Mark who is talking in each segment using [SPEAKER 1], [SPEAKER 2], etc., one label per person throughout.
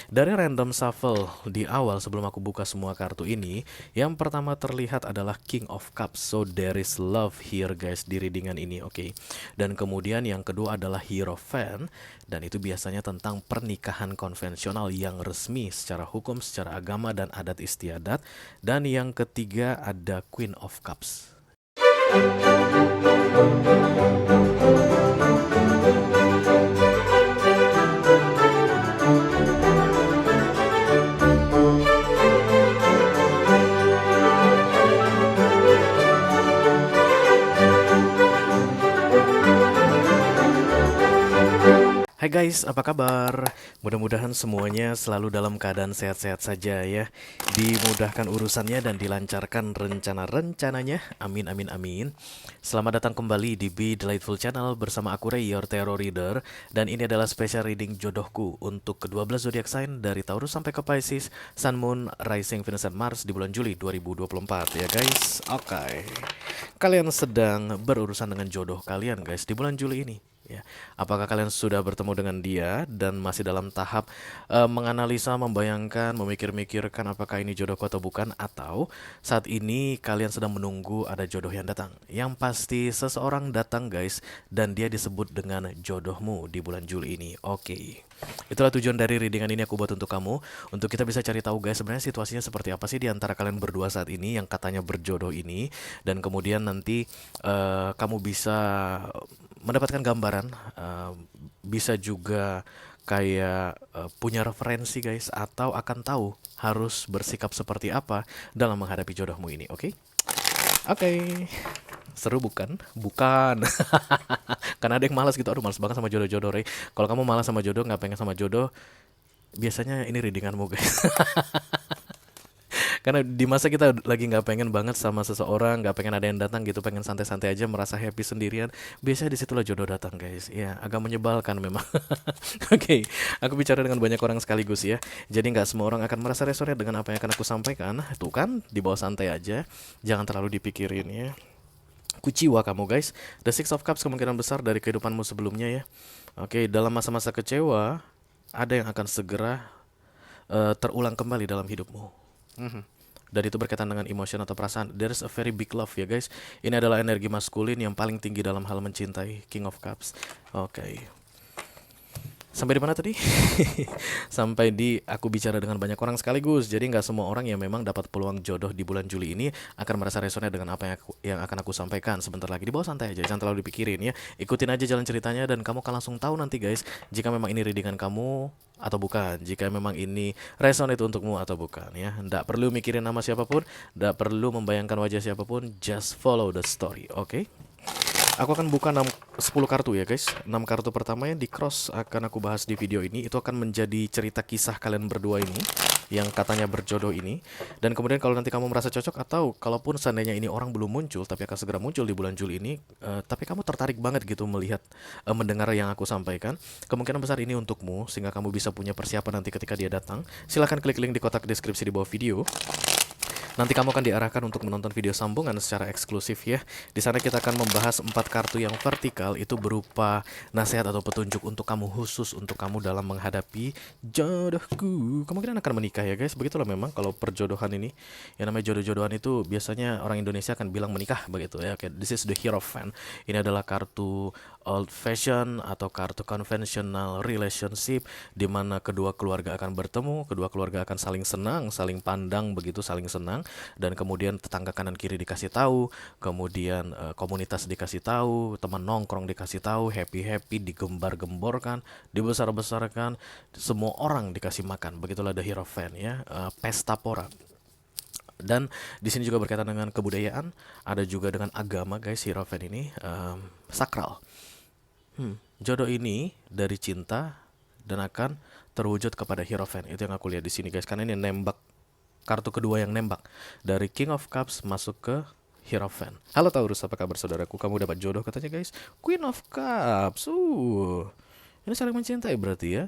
[SPEAKER 1] Dari random shuffle di awal sebelum aku buka semua kartu ini, yang pertama terlihat adalah King of Cups. So there is love here guys di readingan ini, oke. Dan kemudian yang kedua adalah Hierophant, dan itu biasanya tentang pernikahan konvensional yang resmi secara hukum, secara agama dan adat istiadat. Dan yang ketiga ada Queen of Cups. Hai guys, apa kabar? Mudah-mudahan semuanya selalu dalam keadaan sehat-sehat saja ya. Dimudahkan urusannya dan dilancarkan rencana-rencananya. Amin, amin, amin. Selamat datang kembali di Be Delightful Channel bersama aku Ray, your tarot reader. Dan ini adalah special reading jodohku untuk ke-12 zodiak sign dari Taurus sampai ke Pisces, Sun, Moon, Rising, Venus, dan Mars di bulan Juli 2024 ya guys. Oke. Kalian sedang berurusan dengan jodoh kalian guys di bulan Juli ini. Ya, apakah kalian sudah bertemu dengan dia dan masih dalam tahap menganalisa, membayangkan, memikir-mikirkan apakah ini jodohku atau bukan, atau saat ini kalian sedang menunggu ada jodoh yang datang? Yang pasti seseorang datang guys, dan dia disebut dengan jodohmu di bulan Juli ini. Oke. Itulah tujuan dari readingan ini aku buat untuk kamu, untuk kita bisa cari tahu guys sebenarnya situasinya seperti apa sih di antara kalian berdua saat ini yang katanya berjodoh ini, dan kemudian nanti kamu bisa mendapatkan gambaran, bisa juga kayak punya referensi guys, atau akan tahu harus bersikap seperti apa dalam menghadapi jodohmu ini, oke? Oke. Seru bukan? Bukan. Karena ada yang malas gitu, aduh malas banget sama jodoh-jodoh, Rey. Kalau kamu malas sama jodoh, nggak pengen sama jodoh, biasanya ini readinganmu guys. Karena di masa kita lagi nggak pengen banget sama seseorang, nggak pengen ada yang datang gitu, pengen santai-santai aja, merasa happy sendirian, biasanya disitulah jodoh datang guys. Ya agak menyebalkan memang. Oke, aku bicara dengan banyak orang sekaligus ya, jadi nggak semua orang akan merasa resonate dengan apa yang akan aku sampaikan. Tuh kan, dibawa santai aja, jangan terlalu dipikirin ya. Kuciwa kamu guys. The Six of Cups kemungkinan besar dari kehidupanmu sebelumnya ya. Oke, dalam masa-masa kecewa ada yang akan segera terulang kembali dalam hidupmu. Dan itu berkaitan dengan emotion atau perasaan. There is a very big love ya guys. Ini adalah energi maskulin yang paling tinggi dalam hal mencintai, King of Cups. Oke. Sampai di mana tadi? Sampai di aku bicara dengan banyak orang sekaligus. Jadi nggak semua orang yang memang dapat peluang jodoh di bulan Juli ini akan merasa resonate dengan apa yang akan aku sampaikan. Sebentar lagi, di bawah santai aja, jangan terlalu dipikirin ya. Ikutin aja jalan ceritanya dan kamu akan langsung tahu nanti guys, jika memang ini readingan kamu atau bukan, jika memang ini resonate untukmu atau bukan ya. Nggak perlu mikirin nama siapapun, nggak perlu membayangkan wajah siapapun, just follow the story, oke? Aku akan buka 10 kartu ya guys. 6 kartu pertama yang di cross akan aku bahas di video ini. Itu akan menjadi cerita kisah kalian berdua ini, yang katanya berjodoh ini. Dan kemudian kalau nanti kamu merasa cocok, atau kalaupun seandainya ini orang belum muncul tapi akan segera muncul di bulan Juli ini, tapi kamu tertarik banget gitu melihat, mendengar yang aku sampaikan, kemungkinan besar ini untukmu, sehingga kamu bisa punya persiapan nanti ketika dia datang. Silahkan klik link di kotak deskripsi di bawah video. Nanti kamu akan diarahkan untuk menonton video sambungan secara eksklusif ya. Di sana kita akan membahas 4 kartu yang vertikal, itu berupa nasihat atau petunjuk untuk kamu, khusus untuk kamu dalam menghadapi jodohku. Kemungkinan akan menikah ya guys. Begitulah memang kalau perjodohan ini. Yang namanya jodoh-jodohan itu biasanya orang Indonesia akan bilang menikah begitu ya. Oke, this is the Hierophant. Ini adalah kartu old fashion atau kartu conventional relationship, di mana kedua keluarga akan bertemu, kedua keluarga akan saling senang, saling pandang begitu, saling senang. Dan kemudian tetangga kanan kiri dikasih tahu, kemudian komunitas dikasih tahu, teman nongkrong dikasih tahu, happy digembar-gemborkan, dibesar-besarkan, semua orang dikasih makan. Begitulah the Hierophant ya, pesta pora. Dan di sini juga berkaitan dengan kebudayaan, ada juga dengan agama guys. Hierophant ini sakral. Jodoh ini dari cinta dan akan terwujud kepada Hierophant. Itu yang aku lihat di sini guys, karena ini nembak. Kartu kedua yang nembak dari King of Cups masuk ke Hierophant. Halo Taurus, apa kabar saudaraku? Kamu dapat jodoh katanya guys. Queen of Cups. Ini saling mencintai berarti ya.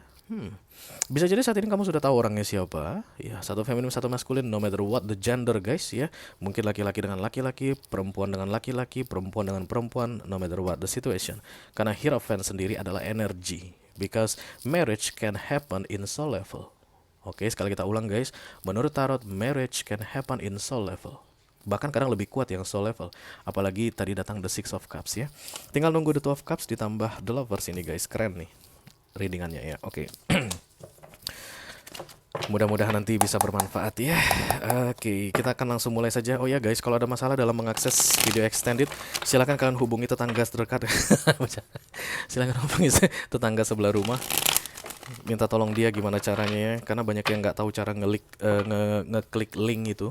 [SPEAKER 1] Bisa jadi saat ini kamu sudah tahu orangnya siapa. Ya, satu feminim, satu maskulin, no matter what the gender guys ya. Mungkin laki-laki dengan laki-laki, perempuan dengan laki-laki, perempuan dengan perempuan, no matter what the situation. Karena Hierophant sendiri adalah energy. Because marriage can happen in soul level. Oke, sekali kita ulang guys. Menurut tarot, marriage can happen in soul level. Bahkan kadang lebih kuat yang soul level. Apalagi tadi datang the Six of Cups ya. Tinggal nunggu the Two of Cups ditambah the Lovers ini guys. Keren nih readingannya ya. Oke. Mudah-mudahan nanti bisa bermanfaat ya. Oke, kita akan langsung mulai saja. Oh ya guys, kalau ada masalah dalam mengakses video extended, silakan kalian hubungi tetangga terdekat. Silakan hubungi tetangga sebelah rumah. Minta tolong dia gimana caranya ya, karena banyak yang nggak tahu cara ngeklik link itu.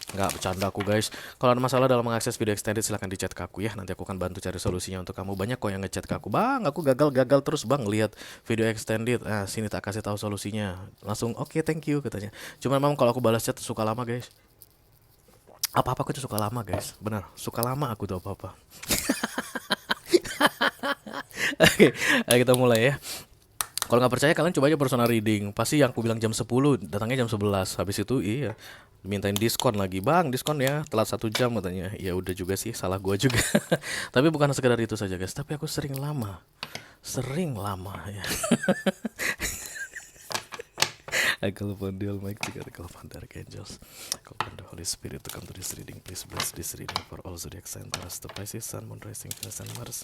[SPEAKER 1] Nggak bercanda aku guys. Kalau ada masalah dalam mengakses video extended, silahkan di chat ke aku ya. Nanti aku akan bantu cari solusinya untuk kamu. Banyak kok yang ngechat ke aku, bang aku gagal terus bang lihat video extended. Sini tak kasih tahu solusinya. Langsung oke, thank you katanya. Cuman memang kalau aku balas chat suka lama guys. Apa-apa aku tuh suka lama guys. Benar, suka lama aku tuh apa-apa. Oke, ayo kita mulai ya. Kalau nggak percaya kalian coba aja personal reading. Pasti yang aku bilang jam 10, datangnya jam 11. Habis itu iya, mintain diskon lagi. Bang, diskon ya, telat 1 jam katanya. Ya udah juga sih, salah gua juga. Tapi bukan sekedar itu saja guys, tapi aku sering lama ya. I call upon the Almighty God, I call upon the Archangels, I call upon the Holy Spirit to come to this reading. Please bless this reading for all zodiac signs, the Pisces, Sun, Moon, Rising, Venus, and Mars.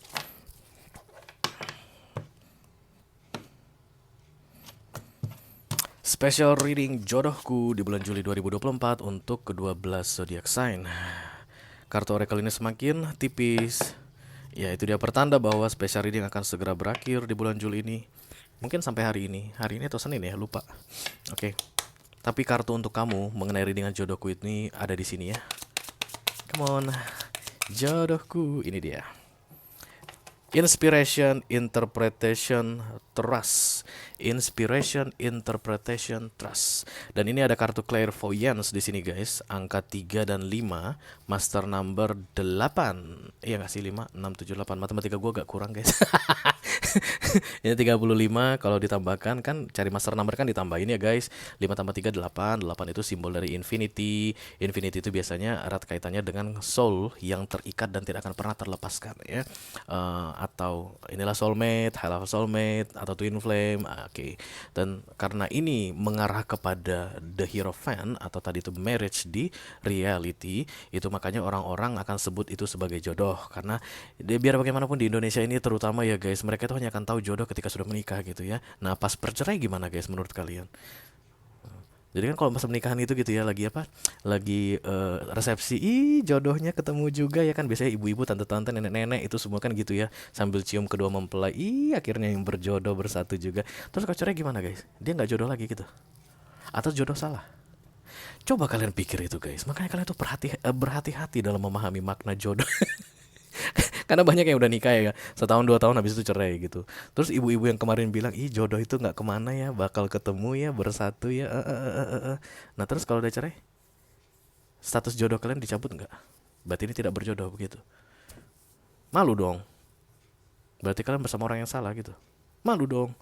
[SPEAKER 1] Special reading jodohku di bulan Juli 2024 untuk ke-12 zodiak sign. Kartu oracle ini semakin tipis. Ya, itu dia pertanda bahwa special reading akan segera berakhir di bulan Juli ini. Mungkin sampai hari ini. Hari ini atau Senin ya, lupa. Oke. Tapi kartu untuk kamu mengenai readingan jodohku ini ada di sini ya. Come on. Jodohku, ini dia. Inspiration, interpretation, trust. Inspiration, interpretation, trust. Dan ini ada kartu clairvoyance di sini guys. Angka 3 dan 5, master number 8. Iya nggak sih 5, 6, 7, 8. Matematika gue agak kurang guys. Ini 35, kalau ditambahkan kan cari master number kan ditambahin ya guys. 5 tambah 3 8. 8 itu simbol dari infinity. Infinity itu biasanya erat kaitannya dengan soul yang terikat dan tidak akan pernah terlepaskan ya. Atau inilah soulmate, high level soulmate, atau twin flame. Oke. Dan karena ini mengarah kepada the Hierophant atau tadi itu marriage di reality, itu makanya orang-orang akan sebut itu sebagai jodoh. Karena biar bagaimanapun di Indonesia ini terutama ya guys, mereka itu hanya akan tahu jodoh ketika sudah menikah gitu ya. Nah, pas bercerai gimana guys menurut kalian? Jadi kan kalau masa pernikahan itu gitu ya, lagi apa? Lagi resepsi, jodohnya ketemu juga ya kan. Biasanya ibu-ibu, tante-tante, nenek-nenek itu semua kan gitu ya, sambil cium kedua mempelai. Akhirnya yang berjodoh bersatu juga. Terus kalau cerai gimana guys? Dia nggak jodoh lagi gitu? Atau jodoh salah? Coba kalian pikir itu guys. Makanya kalian tuh berhati-hati dalam memahami makna jodoh. Karena banyak yang udah nikah ya, 1-2 tahun habis itu cerai gitu. Terus ibu-ibu yang kemarin bilang, jodoh itu nggak kemana ya, bakal ketemu ya, bersatu ya. Nah terus kalau udah cerai, status jodoh kalian dicabut nggak? Berarti ini tidak berjodoh begitu. Malu dong. Berarti kalian bersama orang yang salah gitu. Malu dong.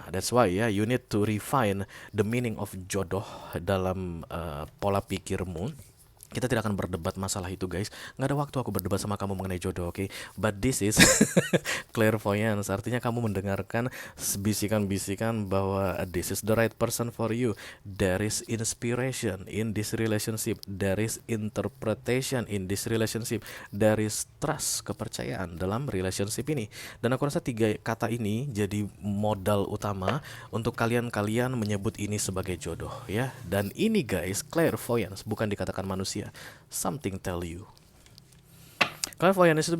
[SPEAKER 1] That's why ya, you need to refine the meaning of jodoh dalam pola pikirmu. Kita tidak akan berdebat masalah itu guys. Nggak ada waktu aku berdebat sama kamu mengenai jodoh, oke? But this is clairvoyance. Artinya kamu mendengarkan bisikan-bisikan bahwa this is the right person for you. There is inspiration in this relationship. There is interpretation in this relationship. There is trust, kepercayaan dalam relationship ini. Dan aku rasa 3 kata ini jadi modal utama untuk kalian menyebut ini sebagai jodoh ya. Dan ini guys, clairvoyance, bukan dikatakan manusia. Something tell you. Clairvoyance itu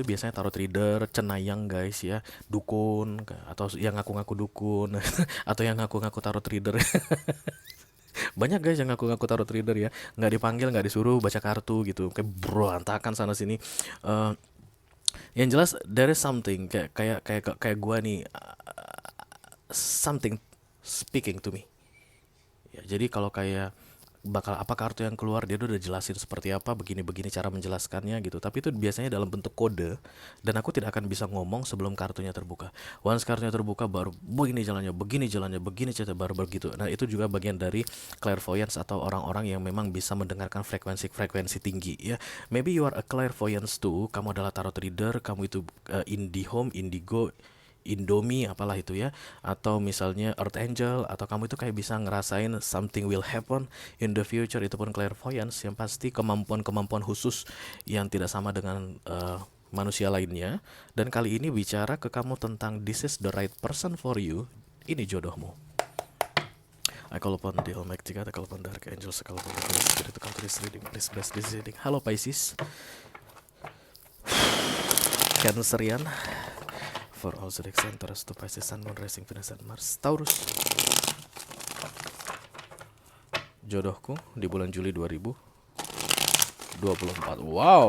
[SPEAKER 1] biasanya tarot reader, cenayang guys ya, dukun, atau yang ngaku-ngaku dukun, atau yang ngaku-ngaku tarot reader. Banyak guys yang ngaku-ngaku tarot reader ya, nggak dipanggil, nggak disuruh baca kartu gitu, kayak berantakan sana sini. Yang jelas there is something kayak gua nih, something speaking to me. Ya, jadi kalau kayak bakal apa kartu yang keluar, dia udah jelasin seperti apa, begini-begini cara menjelaskannya gitu. Tapi itu biasanya dalam bentuk kode, dan aku tidak akan bisa ngomong sebelum kartunya terbuka. Once kartunya terbuka baru begini jalannya, begini cerita, baru begitu. Nah itu juga bagian dari clairvoyance atau orang-orang yang memang bisa mendengarkan frekuensi tinggi ya. Maybe you are a clairvoyance too. Kamu adalah tarot reader, kamu itu IndiHome, Indigo, Indomie apalah itu ya, atau misalnya Earth Angel, atau kamu itu kayak bisa ngerasain something will happen in the future. Itu pun clairvoyance, yang pasti kemampuan-kemampuan khusus yang tidak sama dengan manusia lainnya. Dan kali ini bicara ke kamu tentang this is the right person for you. Ini jodohmu. I call upon the Almighty God, I call upon the Archangels, I call upon the Holy Spirit to come to this reading. Please bless this reading. Halo Pisces, Cancerian, for all zodiac centers to Pisces, Sun, Moon, Rising, Venus, and Mars. Taurus, jodohku di bulan Juli 2024. Wow,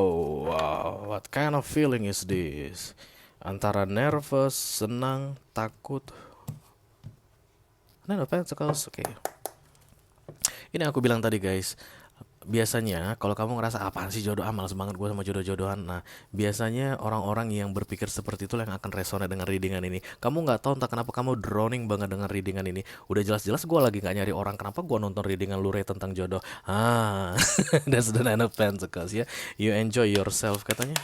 [SPEAKER 1] what kind of feeling is this? Antara nervous, senang, takut. Nine of Pentacles, oke. Ini aku bilang tadi guys, biasanya kalau kamu ngerasa apaan sih jodoh, males banget gue sama jodoh-jodohan. Nah, biasanya orang-orang yang berpikir seperti itu yang akan resonate dengan readingan ini. Kamu nggak tahu entah kenapa kamu drowning banget dengan readingan ini. Udah jelas-jelas gue lagi nggak nyari orang, kenapa gue nonton readingan Lure tentang jodoh? That's the Nine of Pentacles ya. You enjoy yourself katanya.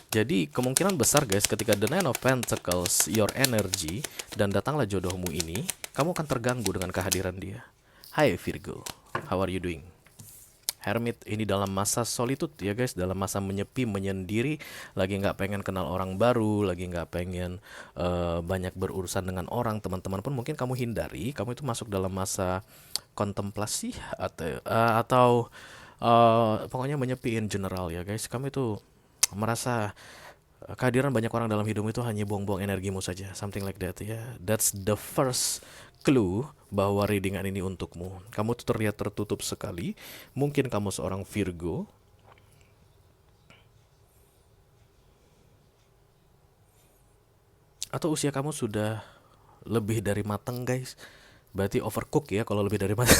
[SPEAKER 1] Jadi kemungkinan besar guys, ketika the Nine of Pentacles your energy dan datanglah jodohmu ini, kamu akan terganggu dengan kehadiran dia. Hai Virgo, how are you doing? Hermit ini dalam masa solitude ya guys, dalam masa menyepi, menyendiri, lagi nggak pengen kenal orang baru, lagi nggak pengen banyak berurusan dengan orang. Teman-teman pun mungkin kamu hindari. Kamu itu masuk dalam masa kontemplasi atau pokoknya menyepi in general ya guys. Kamu itu merasa kehadiran banyak orang dalam hidupmu itu hanya buang-buang energimu saja, something like that ya. That's the first clue bahwa readingan ini untukmu. Kamu tuh terlihat tertutup sekali. Mungkin kamu seorang Virgo, atau usia kamu sudah lebih dari matang guys. Berarti overcook ya kalau lebih dari matang.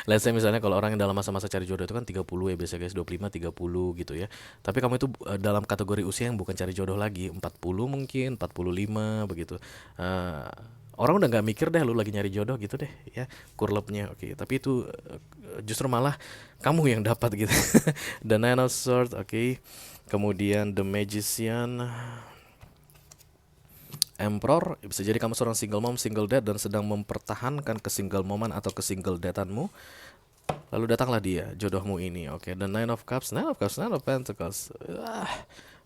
[SPEAKER 1] Let's say misalnya kalau orang yang dalam masa-masa cari jodoh itu kan 30 ya biasa guys, 25, 30 gitu ya. Tapi kamu itu dalam kategori usia yang bukan cari jodoh lagi, 40 mungkin, 45 begitu. Orang udah nggak mikir deh lu lagi nyari jodoh gitu deh ya, kurlepnya. Oke, tapi itu justru malah kamu yang dapat gitu. The Nine of Swords, oke. Kemudian The Magician, Emperor, bisa jadi kamu seorang single mom, single dad, dan sedang mempertahankan kesingle moman atau kesingle dadanmu. Lalu datanglah dia, jodohmu ini. Oke, the Nine of Cups, Nine of Cups, Nine of Pentacles,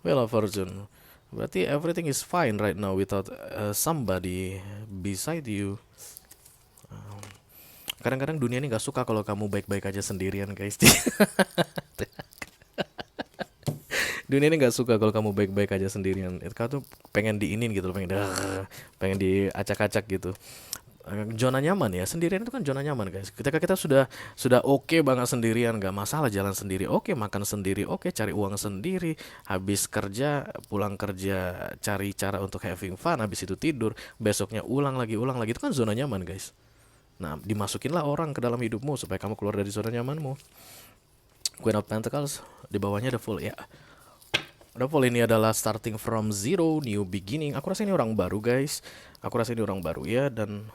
[SPEAKER 1] Wheel of Fortune. Berarti everything is fine right now without somebody beside you. Kadang-kadang dunia ini gak suka kalau kamu baik-baik aja sendirian guys. Dunia ini gak suka kalau kamu baik-baik aja sendirian. Kau tuh pengen diinin gitu, pengen diacak-acak gitu. Zona nyaman ya, sendirian itu kan zona nyaman guys. Ketika kita sudah oke banget sendirian, gak masalah jalan sendiri, oke makan sendiri, oke cari uang sendiri, habis kerja, pulang kerja, cari cara untuk having fun, habis itu tidur, besoknya ulang lagi, itu kan zona nyaman guys. Nah, dimasukinlah orang ke dalam hidupmu supaya kamu keluar dari zona nyamanmu. Queen of Pentacles, di bawahnya the Fool ya. The Fool ini adalah starting from zero, new beginning. Aku rasa ini orang baru guys. Aku rasa ini orang baru ya. Dan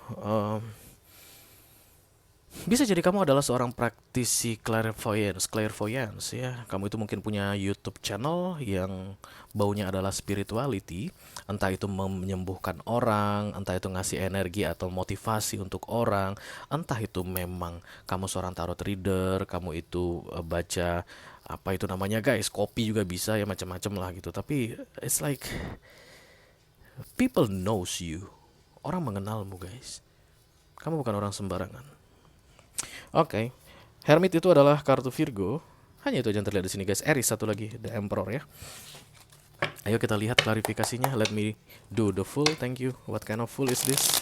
[SPEAKER 1] bisa jadi kamu adalah seorang praktisi clairvoyance ya. Kamu itu mungkin punya YouTube channel yang baunya adalah spirituality. Entah itu menyembuhkan orang, entah itu ngasih energi atau motivasi untuk orang, entah itu memang kamu seorang tarot reader, kamu itu baca apa itu namanya guys, kopi juga bisa ya, macam-macam lah gitu. Tapi it's like people knows you, orang mengenalmu guys. Kamu bukan orang sembarangan. Oke. Hermit itu adalah kartu Virgo. Hanya itu aja yang terlihat di sini guys. Aries satu lagi, the Emperor ya. Ayo kita lihat klarifikasinya. Let me do the Fool. Thank you. What kind of fool is this?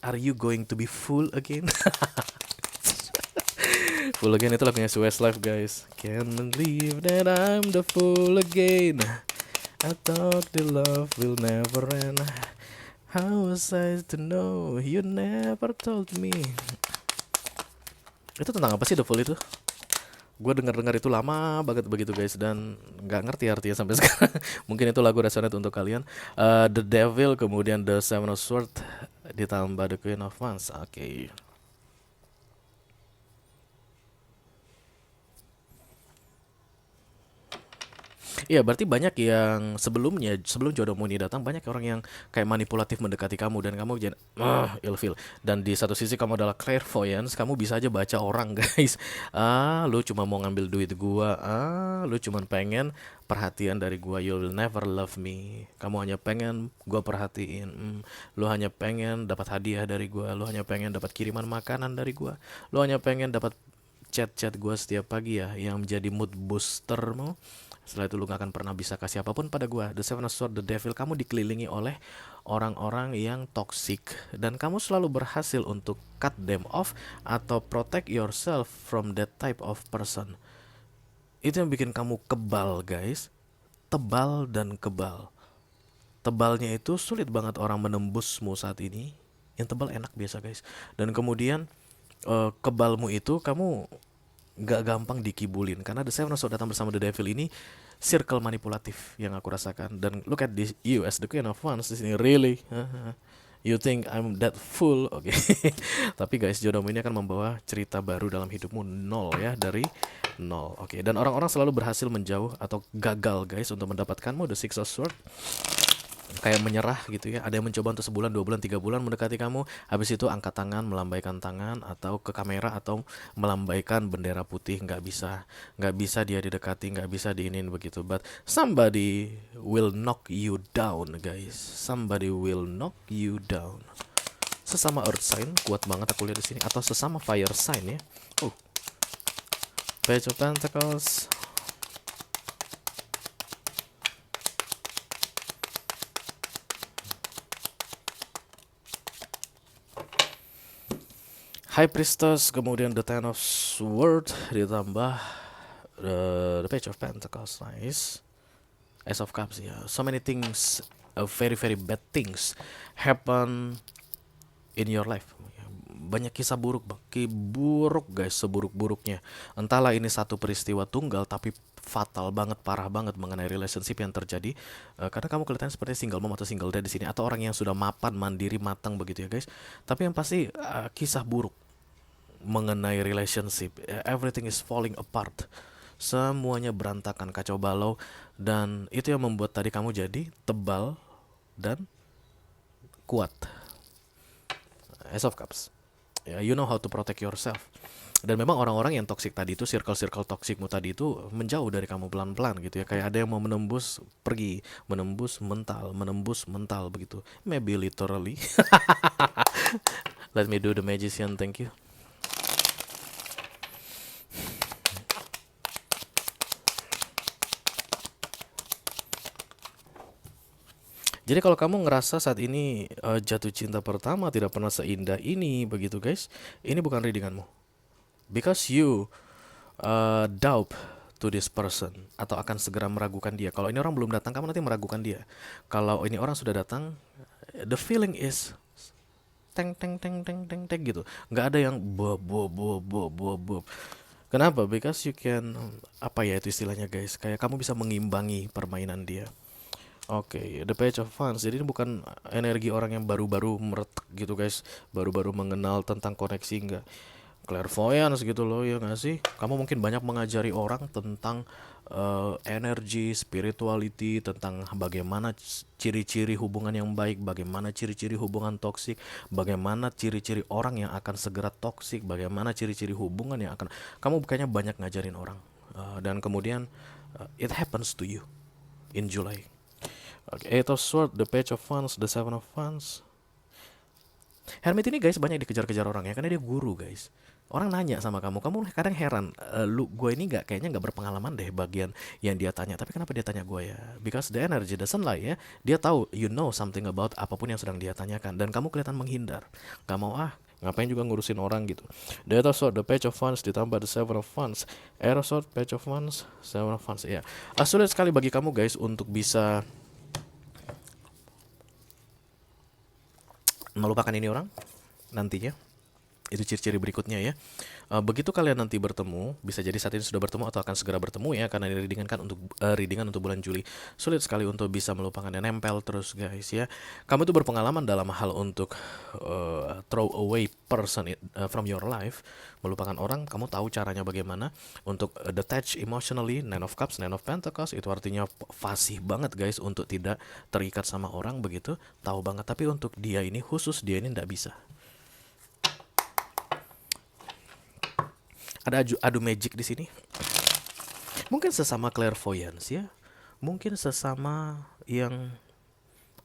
[SPEAKER 1] Are you going to be fool again? Fool again itu lagunya Westlife guys. Can't believe that I'm the fool again. I thought the love will never end. How was I to know you never told me? Itu tentang apa sih the Fool itu? Gue denger itu lama banget begitu guys, dan nggak ngerti artinya sampai sekarang. Mungkin itu lagu resonate untuk kalian. The Devil, kemudian the Seven of Swords, ditambah the Queen of Wands. Oke. Iya, berarti banyak yang sebelumnya, sebelum jodohmu ini datang, banyak orang yang kayak manipulatif mendekati kamu dan kamu jadi ilfeel. Dan di satu sisi kamu adalah clairvoyance, kamu bisa aja baca orang, guys. Lu cuma mau ngambil duit gua. Lu cuma pengen perhatian dari gua. You will never love me. Kamu hanya pengen gua perhatiin. Lu hanya pengen dapat hadiah dari gua. Lu hanya pengen dapat kiriman makanan dari gua. Lu hanya pengen dapat chat-chat gue setiap pagi ya yang menjadi mood boostermu. Setelah itu lu gak akan pernah bisa kasih apapun pada gue. The Seven of Swords, the Devil. Kamu dikelilingi oleh orang-orang yang toxic dan kamu selalu berhasil untuk cut them off atau protect yourself from that type of person. Itu yang bikin kamu kebal, guys. Tebal dan kebal. Tebalnya itu sulit banget orang menembusmu saat ini. Yang tebal enak biasa, guys. Dan kemudian kebalmu itu kamu gak gampang dikibulin karena The Seven of Swords datang bersama The Devil ini circle manipulatif yang aku rasakan. Dan look at this, you as the Queen of Wands di sini, really? You think I'm that fool? Oke. Tapi guys, jodohmu ini akan membawa cerita baru dalam hidupmu, nol ya, dari nol. Oke. Dan orang-orang selalu berhasil menjauh atau gagal guys untuk mendapatkanmu, The Six of Swords. Kayak menyerah gitu ya. Ada yang mencoba untuk sebulan, 2 bulan, 3 bulan mendekati kamu. Habis itu angkat tangan, melambaikan tangan atau ke kamera atau melambaikan bendera putih. Nggak bisa dia didekati, nggak bisa diinin begitu. But somebody will knock you down, guys. Somebody will knock you down. Sesama earth sign kuat banget aku lihat di sini, atau sesama fire sign ya. Oh, Page of Pentacles. High Priestess, kemudian the Ten of Swords, ditambah the Page of Pentacles, nice. Ace of Cups ya. So many things, very very bad things happen in your life. Banyak kisah buruk, buruk guys, seburuk-buruknya. Entahlah ini satu peristiwa tunggal tapi fatal banget, parah banget mengenai relationship yang terjadi. Karena kamu kelihatan seperti single mom atau single dad di sini, atau orang yang sudah mapan, mandiri, matang begitu ya guys. Tapi yang pasti kisah buruk mengenai relationship. Everything is falling apart. Semuanya berantakan, kacau balau. Dan itu yang membuat tadi kamu jadi tebal dan kuat. Ace of Cups. You know how to protect yourself. Dan memang orang-orang yang toxic tadi itu, circle-circle toksikmu tadi itu menjauh dari kamu pelan-pelan gitu ya. Kayak ada yang mau menembus, pergi, menembus mental begitu. Maybe literally. Let me do the magician, thank you. Jadi kalau kamu ngerasa saat ini jatuh cinta pertama tidak pernah seindah ini begitu guys, ini bukan readinganmu. Because you doubt to this person atau akan segera meragukan dia. Kalau ini orang belum datang, kamu nanti meragukan dia. Kalau ini orang sudah datang, the feeling is teng teng teng teng teng teng gitu. Nggak ada yang bob bob bob bob bob bob. Kenapa? Because you can, apa ya itu istilahnya guys, kayak kamu bisa mengimbangi permainan dia. Oke, The Page of Wands. Jadi ini bukan energi orang yang baru-baru meretek gitu guys, baru-baru mengenal tentang koneksi, enggak. Clairvoyance gitu loh ya nggak sih? Kamu mungkin banyak mengajari orang tentang energi, spirituality, tentang bagaimana ciri-ciri hubungan yang baik, bagaimana ciri-ciri hubungan toksik, bagaimana ciri-ciri orang yang akan segera toksik, bagaimana ciri-ciri hubungan yang akan. Kamu bukannya banyak ngajarin orang. Dan kemudian it happens to you in July. Eight of Swords, the Page of Wands, the Seven of Wands. Hermit ini guys banyak dikejar-kejar orang ya, karena dia guru guys. Orang nanya sama kamu kadang heran, gue ini kayaknya nggak berpengalaman deh bagian yang dia tanya. Tapi kenapa dia tanya gue ya? Because the energy doesn't lie ya. Dia tahu you know something about apapun yang sedang dia tanyakan, dan kamu kelihatan menghindar. Gak mau ngapain juga ngurusin orang gitu. The Eight of Swords, the Page of Wands, ditambah the Seven of Wands. Eight of Swords, Page of Wands, Seven of Wands ya. Sulit sekali bagi kamu guys untuk bisa melupakan ini orang nantinya. Itu ciri-ciri berikutnya ya. Begitu kalian nanti bertemu, bisa jadi saat ini sudah bertemu atau akan segera bertemu ya, karena ini readingan kan untuk readingan untuk bulan Juli. Sulit sekali untuk bisa melupakan dan nempel terus guys ya. Kamu tuh berpengalaman dalam hal untuk throw away person from your life, melupakan orang. Kamu tahu caranya bagaimana untuk detach emotionally. Nine of Cups, Nine of Pentacles itu artinya fasih banget guys untuk tidak terikat sama orang begitu, tahu banget. Tapi untuk dia ini khusus, dia ini ndak bisa. Ada adu magic di sini. Mungkin sesama clairvoyance ya. Mungkin sesama yang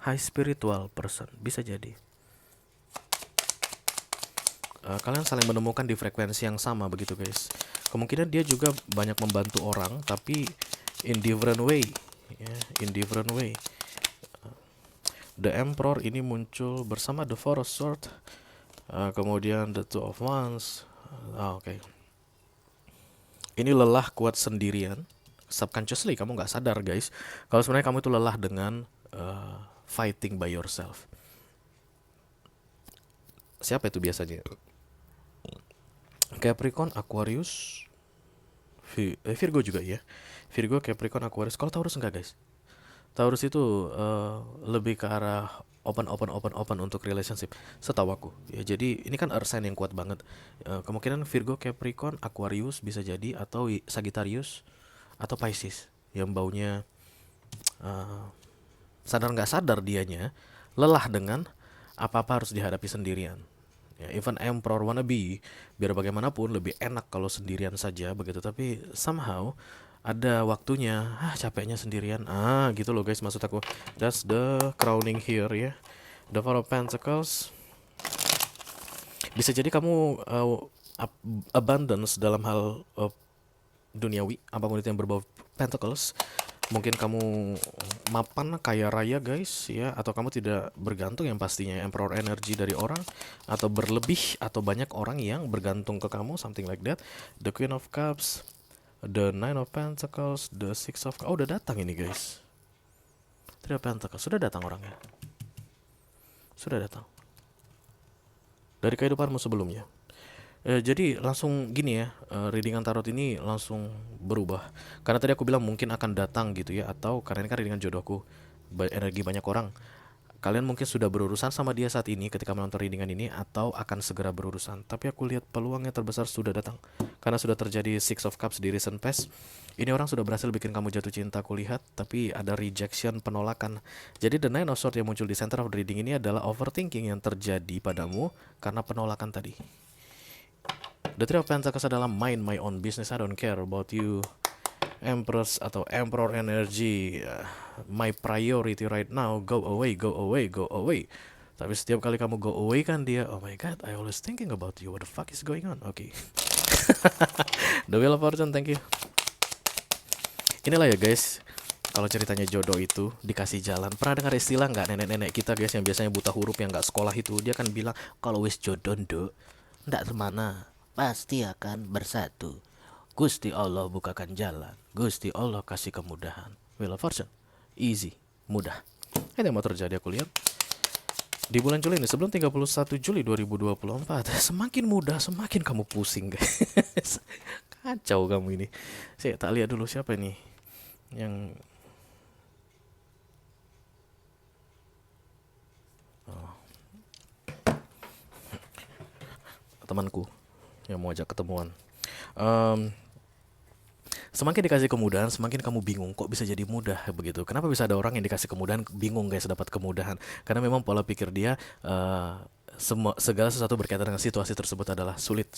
[SPEAKER 1] high spiritual person, bisa jadi. Kalian saling menemukan di frekuensi yang sama begitu guys. Kemungkinan dia juga banyak membantu orang tapi in different way ya, in different way. The Emperor ini muncul bersama the Four of Swords, kemudian the Two of Wands. Oke. Ini lelah kuat sendirian. Subconsciously kamu nggak sadar guys, kalau sebenarnya kamu itu lelah dengan fighting by yourself. Siapa itu biasanya? Capricorn, Aquarius, Virgo juga ya. Virgo, Capricorn, Aquarius. Kalau Taurus enggak guys. Taurus itu lebih ke arah open untuk relationship, setahu aku ya. Jadi ini kan earth sign yang kuat banget. Kemungkinan Virgo, Capricorn, Aquarius bisa jadi, atau Sagittarius atau Pisces yang baunya sadar nggak sadar dianya lelah dengan apa-apa harus dihadapi sendirian. Ya, even Emperor wannabe, biar bagaimanapun lebih enak kalau sendirian saja begitu. Tapi somehow ada waktunya, capeknya sendirian. Gitu loh guys, maksud aku. That's the crowning here ya. The Four of Pentacles. Bisa jadi kamu abundance dalam hal duniawi, apapun itu yang berbau Pentacles. Mungkin kamu mapan kaya raya guys ya, atau kamu tidak bergantung yang pastinya Emperor energy dari orang, atau berlebih atau banyak orang yang bergantung ke kamu, something like that. The Queen of Cups, the Nine of Pentacles, the Six of Cups. Oh, udah datang ini guys. Three of Pentacles, sudah datang orangnya. Sudah datang dari kehidupanmu sebelumnya. Jadi langsung gini ya, readingan tarot ini langsung berubah. Karena tadi aku bilang mungkin akan datang gitu ya, atau karena ini kan readingan jodohku, energi banyak orang. Kalian mungkin sudah berurusan sama dia saat ini ketika menonton readingan ini, atau akan segera berurusan. Tapi aku lihat peluangnya terbesar sudah datang, karena sudah terjadi Six of Cups di recent past. Ini orang sudah berhasil bikin kamu jatuh cinta, aku lihat, tapi ada rejection, penolakan. Jadi the Nine of Swords yang muncul di center of the reading ini adalah overthinking yang terjadi padamu karena penolakan tadi. The Three of Pentacles adalah mind my own business, I don't care about you. Empress atau Emperor energy, my priority right now, go away, go away, go away. Tapi setiap kali kamu go away kan dia, oh my god, I always thinking about you, what the fuck is going on? Oke. The Wheel of Fortune, thank you. Inilah ya guys, kalau ceritanya jodoh itu dikasih jalan. Pernah dengar istilah nggak nenek-nenek kita guys yang biasanya buta huruf yang nggak sekolah itu, dia kan bilang kalau wis jodoh nduk ndak kemana, pasti akan bersatu. Gusti Allah bukakan jalan, Gusti Allah kasih kemudahan. Wheel of Fortune, easy, mudah. Ini yang mau terjadi aku lihat di bulan Juli ini, sebelum 31 Juli 2024. Semakin mudah, semakin kamu pusing guys. Kacau kamu ini. Saya tak lihat dulu siapa ini yang temanku yang mau ajak ketemuan. Semakin dikasih kemudahan, semakin kamu bingung kok bisa jadi mudah begitu. Kenapa bisa ada orang yang dikasih kemudahan bingung guys dapat kemudahan? Karena memang pola pikir dia segala sesuatu berkaitan dengan situasi tersebut adalah sulit.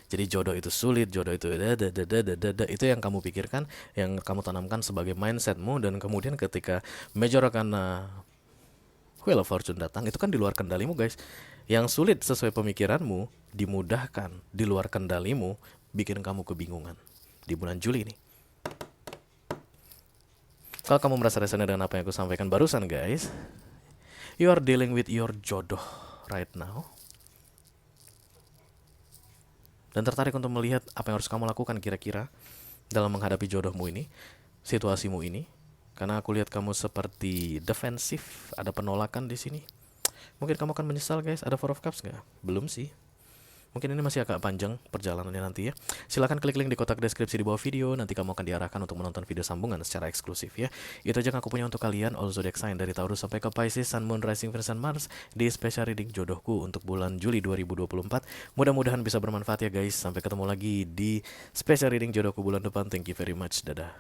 [SPEAKER 1] Jadi jodoh itu sulit, jodoh itu itu yang kamu pikirkan, yang kamu tanamkan sebagai mindsetmu, dan kemudian ketika major akan Wheel of Fortune datang, itu kan di luar kendalimu guys. Yang sulit sesuai pemikiranmu dimudahkan di luar kendalimu, bikin kamu kebingungan di bulan Juli ini. Kalau kamu merasa resonate dengan apa yang aku sampaikan barusan guys, you are dealing with your jodoh right now, dan tertarik untuk melihat apa yang harus kamu lakukan kira-kira dalam menghadapi jodohmu ini, situasimu ini. Karena aku lihat kamu seperti defensif, ada penolakan di sini. Mungkin kamu akan menyesal guys. Ada Four of Cups nggak? Belum sih. Mungkin ini masih agak panjang perjalanannya nanti ya. Silahkan klik link di kotak deskripsi di bawah video. Nanti kamu akan diarahkan untuk menonton video sambungan secara eksklusif ya. Itu aja yang aku punya untuk kalian. All zodiac sign dari Taurus sampai ke Pisces, Sun, Moon, Rising, Venus, dan Mars di special reading jodohku untuk bulan Juli 2024. Mudah-mudahan bisa bermanfaat ya guys. Sampai ketemu lagi di special reading jodohku bulan depan. Thank you very much. Dadah.